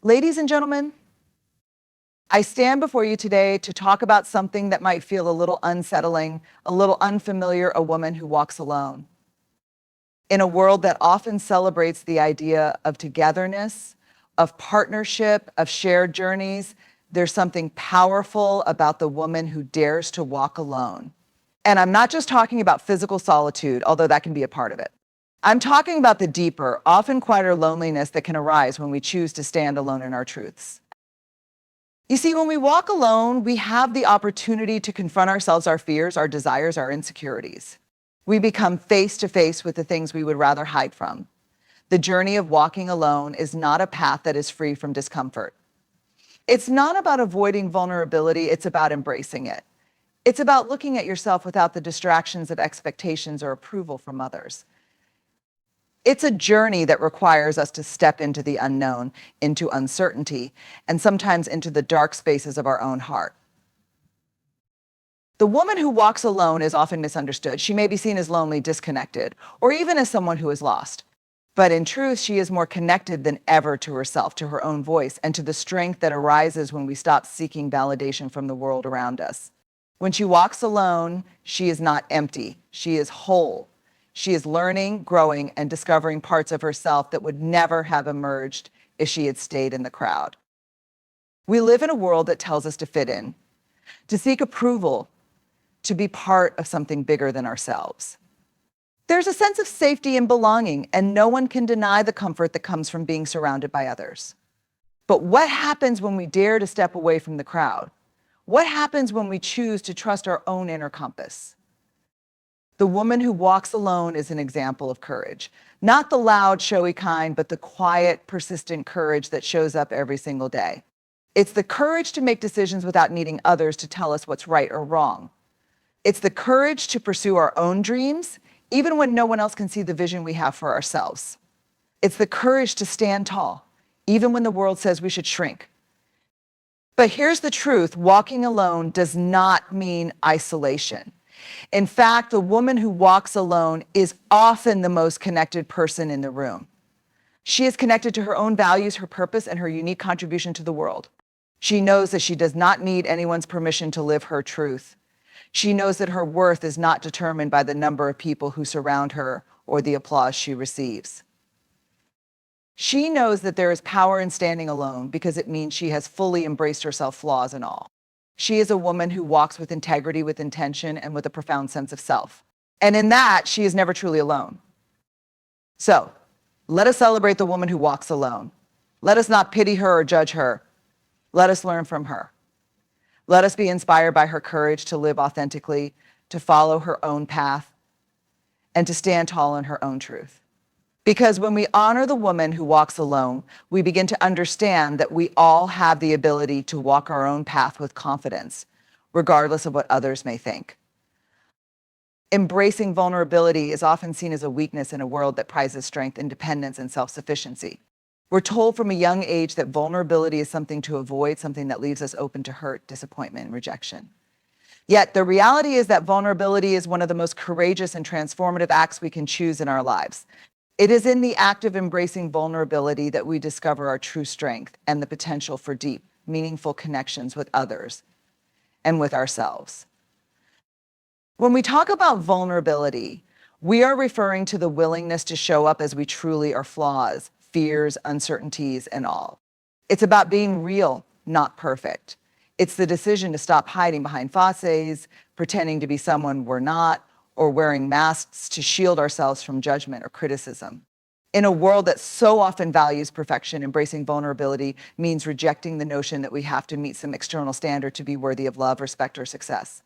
Ladies and gentlemen, I stand before you today to talk about something that might feel a little unsettling, a little unfamiliar, a woman who walks alone. In a world that often celebrates the idea of togetherness, of partnership, of shared journeys, there's something powerful about the woman who dares to walk alone. And I'm not just talking about physical solitude, although that can be a part of it. I'm talking about the deeper, often quieter loneliness that can arise when we choose to stand alone in our truths. You see, when we walk alone, we have the opportunity to confront ourselves, our fears, our desires, our insecurities. We become face to face with the things we would rather hide from. The journey of walking alone is not a path that is free from discomfort. It's not about avoiding vulnerability, it's about embracing it. It's about looking at yourself without the distractions of expectations or approval from others. It's a journey that requires us to step into the unknown, into uncertainty, and sometimes into the dark spaces of our own heart. The woman who walks alone is often misunderstood. She may be seen as lonely, disconnected, or even as someone who is lost. But in truth, she is more connected than ever to herself, to her own voice, and to the strength that arises when we stop seeking validation from the world around us. When she walks alone, she is not empty. She is whole. She is learning, growing, and discovering parts of herself that would never have emerged if she had stayed in the crowd. We live in a world that tells us to fit in, to seek approval, to be part of something bigger than ourselves. There's a sense of safety and belonging, and no one can deny the comfort that comes from being surrounded by others. But what happens when we dare to step away from the crowd? What happens when we choose to trust our own inner compass? The woman who walks alone is an example of courage. Not the loud, showy kind, but the quiet, persistent courage that shows up every single day. It's the courage to make decisions without needing others to tell us what's right or wrong. It's the courage to pursue our own dreams, even when no one else can see the vision we have for ourselves. It's the courage to stand tall, even when the world says we should shrink. But here's the truth: walking alone does not mean isolation. In fact, the woman who walks alone is often the most connected person in the room. She is connected to her own values, her purpose, and her unique contribution to the world. She knows that she does not need anyone's permission to live her truth. She knows that her worth is not determined by the number of people who surround her or the applause she receives. She knows that there is power in standing alone because it means she has fully embraced herself, flaws and all. She is a woman who walks with integrity, with intention, and with a profound sense of self. And in that, she is never truly alone. So, let us celebrate the woman who walks alone. Let us not pity her or judge her. Let us learn from her. Let us be inspired by her courage to live authentically, to follow her own path, and to stand tall in her own truth. Because when we honor the woman who walks alone, we begin to understand that we all have the ability to walk our own path with confidence, regardless of what others may think. Embracing vulnerability is often seen as a weakness in a world that prizes strength, independence, and self-sufficiency. We're told from a young age that vulnerability is something to avoid, something that leaves us open to hurt, disappointment, and rejection. Yet the reality is that vulnerability is one of the most courageous and transformative acts we can choose in our lives. It is in the act of embracing vulnerability that we discover our true strength and the potential for deep, meaningful connections with others and with ourselves. When we talk about vulnerability, we are referring to the willingness to show up as we truly are, flaws, fears, uncertainties, and all. It's about being real, not perfect. It's the decision to stop hiding behind facades, pretending to be someone we're not, or wearing masks to shield ourselves from judgment or criticism. In a world that so often values perfection, embracing vulnerability means rejecting the notion that we have to meet some external standard to be worthy of love, respect, or success.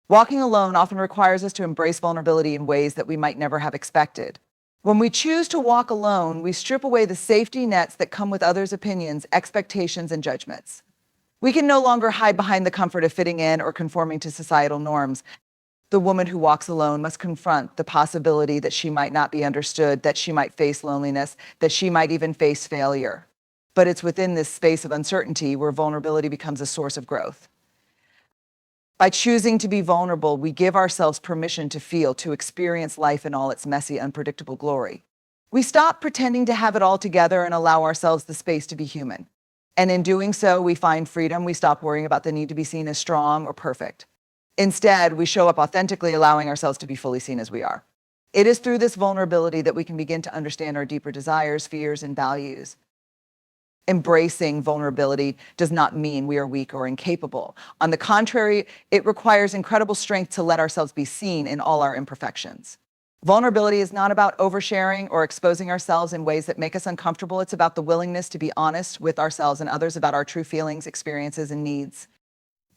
Walking alone often requires us to embrace vulnerability in ways that we might never have expected. When we choose to walk alone, we strip away the safety nets that come with others' opinions, expectations, and judgments. We can no longer hide behind the comfort of fitting in or conforming to societal norms. The woman who walks alone must confront the possibility that she might not be understood, that she might face loneliness, that she might even face failure. But it's within this space of uncertainty where vulnerability becomes a source of growth. By choosing to be vulnerable, we give ourselves permission to feel, to experience life in all its messy, unpredictable glory. We stop pretending to have it all together and allow ourselves the space to be human. And in doing so, we find freedom. We stop worrying about the need to be seen as strong or perfect. Instead, we show up authentically, allowing ourselves to be fully seen as we are. It is through this vulnerability that we can begin to understand our deeper desires, fears, and values. Embracing vulnerability does not mean we are weak or incapable. On the contrary, it requires incredible strength to let ourselves be seen in all our imperfections. Vulnerability is not about oversharing or exposing ourselves in ways that make us uncomfortable. It's about the willingness to be honest with ourselves and others about our true feelings, experiences, and needs.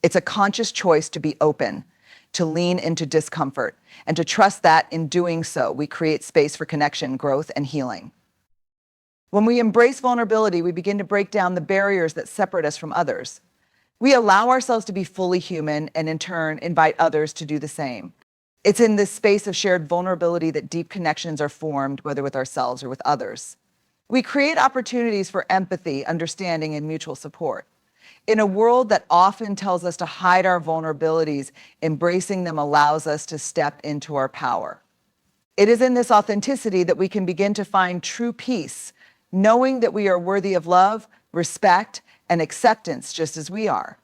It's a conscious choice to be open, to lean into discomfort, and to trust that in doing so, we create space for connection, growth, and healing. When we embrace vulnerability, we begin to break down the barriers that separate us from others. We allow ourselves to be fully human and in turn invite others to do the same. It's in this space of shared vulnerability that deep connections are formed, whether with ourselves or with others. We create opportunities for empathy, understanding, and mutual support. In a world that often tells us to hide our vulnerabilities, embracing them allows us to step into our power. It is in this authenticity that we can begin to find true peace, knowing that we are worthy of love, respect, and acceptance just as we are.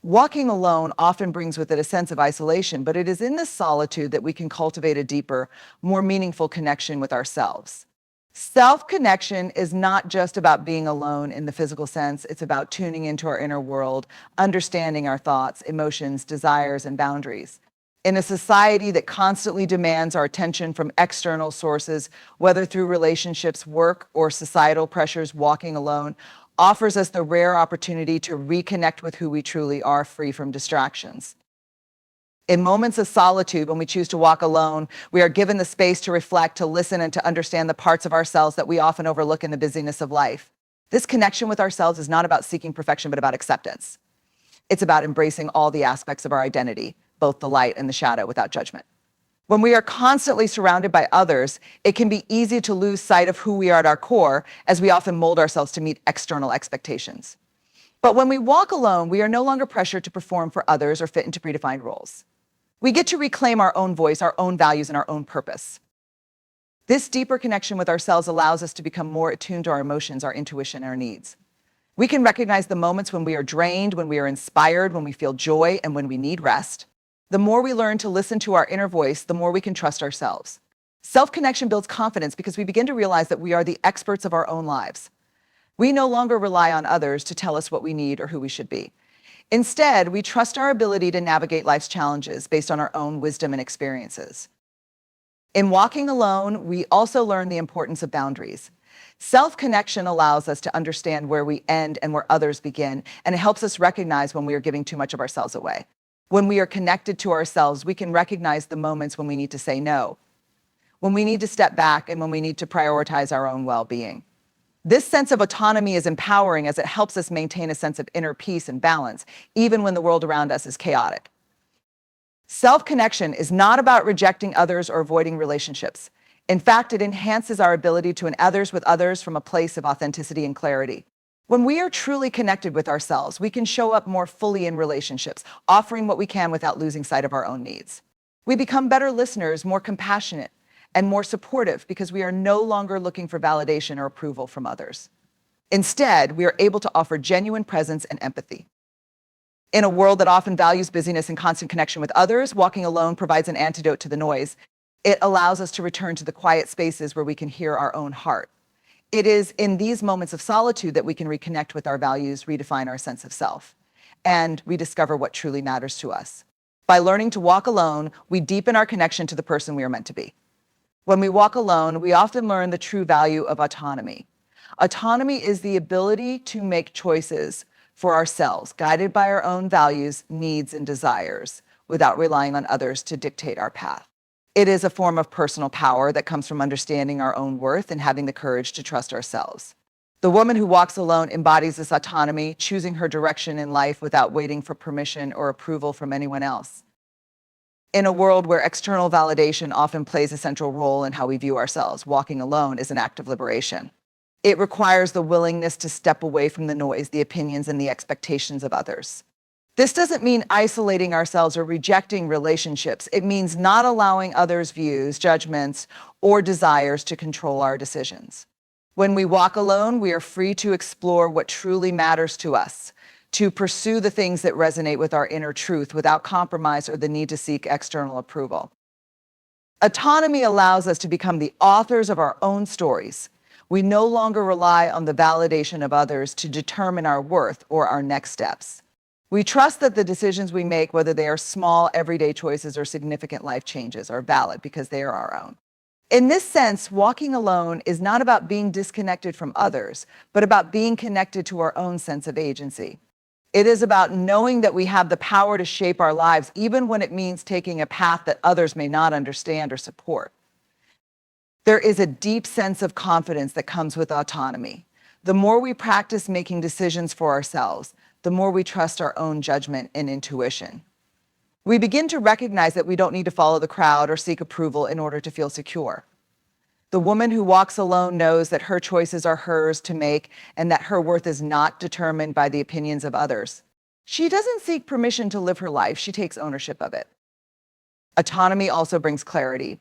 Walking alone often brings with it a sense of isolation, but it is in this solitude that we can cultivate a deeper, more meaningful connection with ourselves. Self-connection is not just about being alone in the physical sense. It's about tuning into our inner world, understanding our thoughts, emotions, desires, and boundaries. In a society that constantly demands our attention from external sources, whether through relationships, work, or societal pressures, walking alone offers us the rare opportunity to reconnect with who we truly are, free from distractions. In moments of solitude, when we choose to walk alone, we are given the space to reflect, to listen, and to understand the parts of ourselves that we often overlook in the busyness of life. This connection with ourselves is not about seeking perfection, but about acceptance. It's about embracing all the aspects of our identity, both the light and the shadow, without judgment. When we are constantly surrounded by others, it can be easy to lose sight of who we are at our core, as we often mold ourselves to meet external expectations. But when we walk alone, we are no longer pressured to perform for others or fit into predefined roles. We get to reclaim our own voice, our own values, and our own purpose. This deeper connection with ourselves allows us to become more attuned to our emotions, our intuition, and our needs. We can recognize the moments when we are drained, when we are inspired, when we feel joy, and when we need rest. The more we learn to listen to our inner voice, the more we can trust ourselves. Self-connection builds confidence because we begin to realize that we are the experts of our own lives. We no longer rely on others to tell us what we need or who we should be. Instead, we trust our ability to navigate life's challenges based on our own wisdom and experiences. In walking alone, we also learn the importance of boundaries. Self-connection allows us to understand where we end and where others begin, and it helps us recognize when we are giving too much of ourselves away. When we are connected to ourselves, we can recognize the moments when we need to say no, when we need to step back, and when we need to prioritize our own well-being. This sense of autonomy is empowering as it helps us maintain a sense of inner peace and balance, even when the world around us is chaotic. Self-connection is not about rejecting others or avoiding relationships. In fact, it enhances our ability to others with others from a place of authenticity and clarity. When we are truly connected with ourselves, we can show up more fully in relationships, offering what we can without losing sight of our own needs. We become better listeners, more compassionate, and more supportive because we are no longer looking for validation or approval from others. Instead, we are able to offer genuine presence and empathy. In a world that often values busyness and constant connection with others, walking alone provides an antidote to the noise. It allows us to return to the quiet spaces where we can hear our own heart. It is in these moments of solitude that we can reconnect with our values, redefine our sense of self, and rediscover what truly matters to us. By learning to walk alone, we deepen our connection to the person we are meant to be. When we walk alone, we often learn the true value of autonomy. Autonomy is the ability to make choices for ourselves, guided by our own values, needs, and desires, without relying on others to dictate our path. It is a form of personal power that comes from understanding our own worth and having the courage to trust ourselves. The woman who walks alone embodies this autonomy, choosing her direction in life without waiting for permission or approval from anyone else. In a world where external validation often plays a central role in how we view ourselves, walking alone is an act of liberation. It requires the willingness to step away from the noise, the opinions, and the expectations of others. This doesn't mean isolating ourselves or rejecting relationships. It means not allowing others' views, judgments, or desires to control our decisions. When we walk alone, we are free to explore what truly matters to us, to pursue the things that resonate with our inner truth without compromise or the need to seek external approval. Autonomy allows us to become the authors of our own stories. We no longer rely on the validation of others to determine our worth or our next steps. We trust that the decisions we make, whether they are small, everyday choices or significant life changes, are valid because they are our own. In this sense, walking alone is not about being disconnected from others, but about being connected to our own sense of agency. It is about knowing that we have the power to shape our lives, even when it means taking a path that others may not understand or support. There is a deep sense of confidence that comes with autonomy. The more we practice making decisions for ourselves, the more we trust our own judgment and intuition. We begin to recognize that we don't need to follow the crowd or seek approval in order to feel secure. The woman who walks alone knows that her choices are hers to make and that her worth is not determined by the opinions of others. She doesn't seek permission to live her life, she takes ownership of it. Autonomy also brings clarity.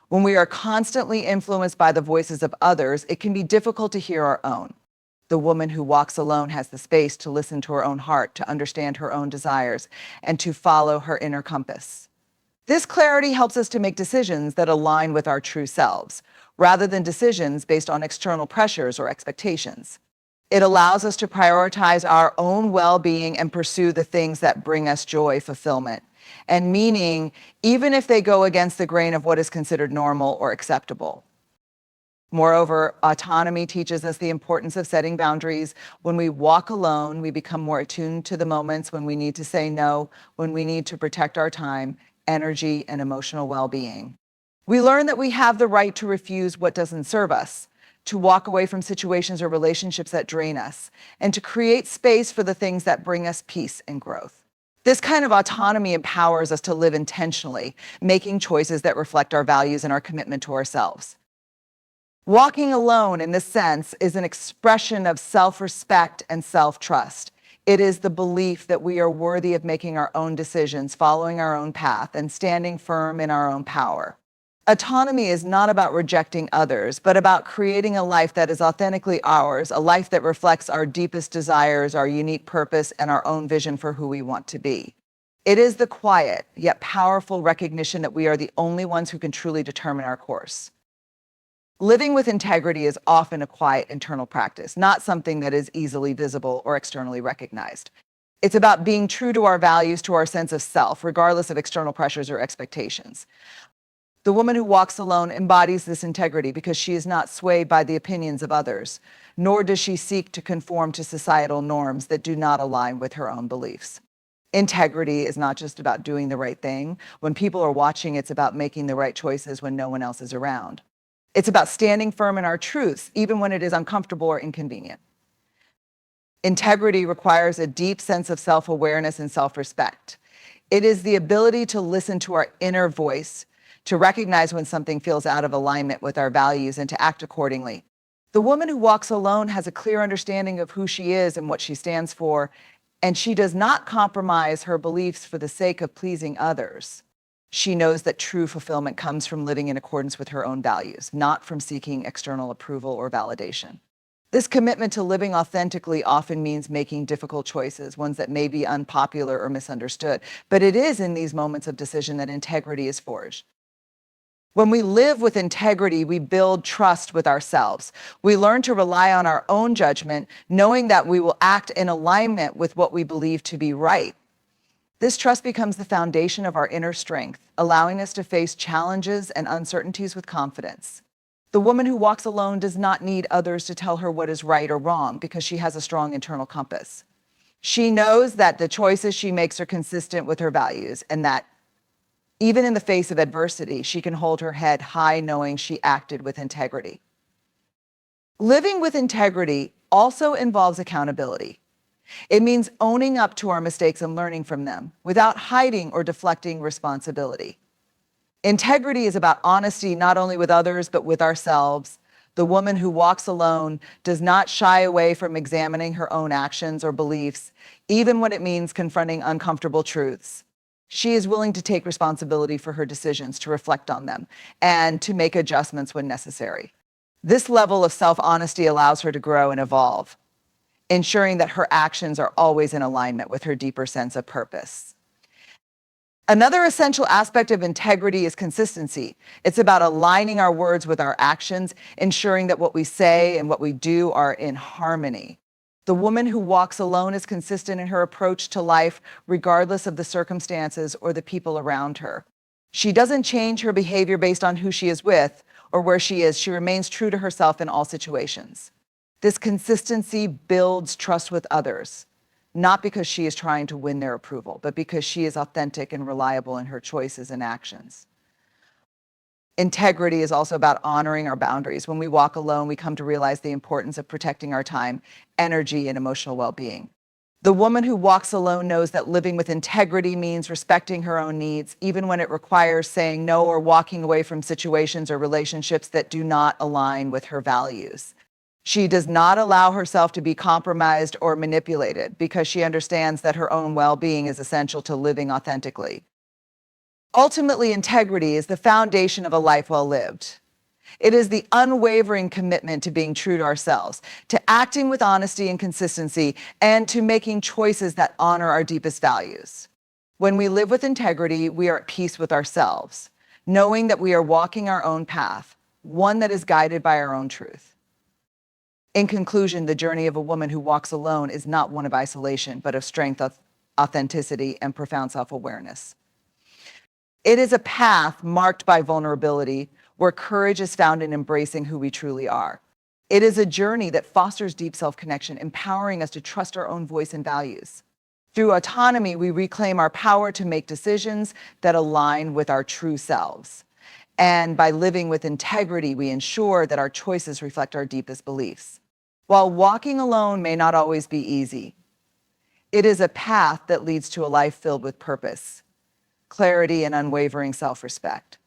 When we are constantly influenced by the voices of others, it can be difficult to hear our own. The woman who walks alone has the space to listen to her own heart, to understand her own desires, and to follow her inner compass. This clarity helps us to make decisions that align with our true selves, rather than decisions based on external pressures or expectations. It allows us to prioritize our own well-being and pursue the things that bring us joy, fulfillment, and meaning, even if they go against the grain of what is considered normal or acceptable. Moreover, autonomy teaches us the importance of setting boundaries. When we walk alone, we become more attuned to the moments when we need to say no, when we need to protect our time, energy, and emotional well-being. We learn that we have the right to refuse what doesn't serve us, to walk away from situations or relationships that drain us, and to create space for the things that bring us peace and growth. This kind of autonomy empowers us to live intentionally, making choices that reflect our values and our commitment to ourselves. Walking alone, in this sense, is an expression of self-respect and self-trust. It is the belief that we are worthy of making our own decisions, following our own path, and standing firm in our own power. Autonomy is not about rejecting others, but about creating a life that is authentically ours, a life that reflects our deepest desires, our unique purpose, and our own vision for who we want to be. It is the quiet, yet powerful recognition that we are the only ones who can truly determine our course. Living with integrity is often a quiet internal practice, not something that is easily visible or externally recognized. It's about being true to our values, to our sense of self, regardless of external pressures or expectations. The woman who walks alone embodies this integrity because she is not swayed by the opinions of others, nor does she seek to conform to societal norms that do not align with her own beliefs. Integrity is not just about doing the right thing. When people are watching, it's about making the right choices when no one else is around. It's about standing firm in our truths, even when it is uncomfortable or inconvenient. Integrity requires a deep sense of self-awareness and self-respect. It is the ability to listen to our inner voice, to recognize when something feels out of alignment with our values, and to act accordingly. The woman who walks alone has a clear understanding of who she is and what she stands for, and she does not compromise her beliefs for the sake of pleasing others. She knows that true fulfillment comes from living in accordance with her own values, not from seeking external approval or validation. This commitment to living authentically often means making difficult choices, ones that may be unpopular or misunderstood. But it is in these moments of decision that integrity is forged. When we live with integrity, we build trust with ourselves. We learn to rely on our own judgment, knowing that we will act in alignment with what we believe to be right. This trust becomes the foundation of our inner strength, allowing us to face challenges and uncertainties with confidence. The woman who walks alone does not need others to tell her what is right or wrong because she has a strong internal compass. She knows that the choices she makes are consistent with her values and that even in the face of adversity, she can hold her head high knowing she acted with integrity. Living with integrity also involves accountability. It means owning up to our mistakes and learning from them without hiding or deflecting responsibility. Integrity is about honesty not only with others, but with ourselves. The woman who walks alone does not shy away from examining her own actions or beliefs, even when it means confronting uncomfortable truths. She is willing to take responsibility for her decisions, to reflect on them, and to make adjustments when necessary. This level of self-honesty allows her to grow and evolve, ensuring that her actions are always in alignment with her deeper sense of purpose. Another essential aspect of integrity is consistency. It's about aligning our words with our actions, ensuring that what we say and what we do are in harmony. The woman who walks alone is consistent in her approach to life, regardless of the circumstances or the people around her. She doesn't change her behavior based on who she is with or where she is. She remains true to herself in all situations. This consistency builds trust with others, not because she is trying to win their approval, but because she is authentic and reliable in her choices and actions. Integrity is also about honoring our boundaries. When we walk alone, we come to realize the importance of protecting our time, energy, and emotional well-being. The woman who walks alone knows that living with integrity means respecting her own needs, even when it requires saying no or walking away from situations or relationships that do not align with her values. She does not allow herself to be compromised or manipulated because she understands that her own well-being is essential to living authentically. Ultimately, integrity is the foundation of a life well lived. It is the unwavering commitment to being true to ourselves, to acting with honesty and consistency, and to making choices that honor our deepest values. When we live with integrity, we are at peace with ourselves, knowing that we are walking our own path, one that is guided by our own truth. In conclusion, the journey of a woman who walks alone is not one of isolation, but of strength, authenticity, and profound self-awareness. It is a path marked by vulnerability, where courage is found in embracing who we truly are. It is a journey that fosters deep self-connection, empowering us to trust our own voice and values. Through autonomy, we reclaim our power to make decisions that align with our true selves. And by living with integrity, we ensure that our choices reflect our deepest beliefs. While walking alone may not always be easy, it is a path that leads to a life filled with purpose, clarity, and unwavering self-respect.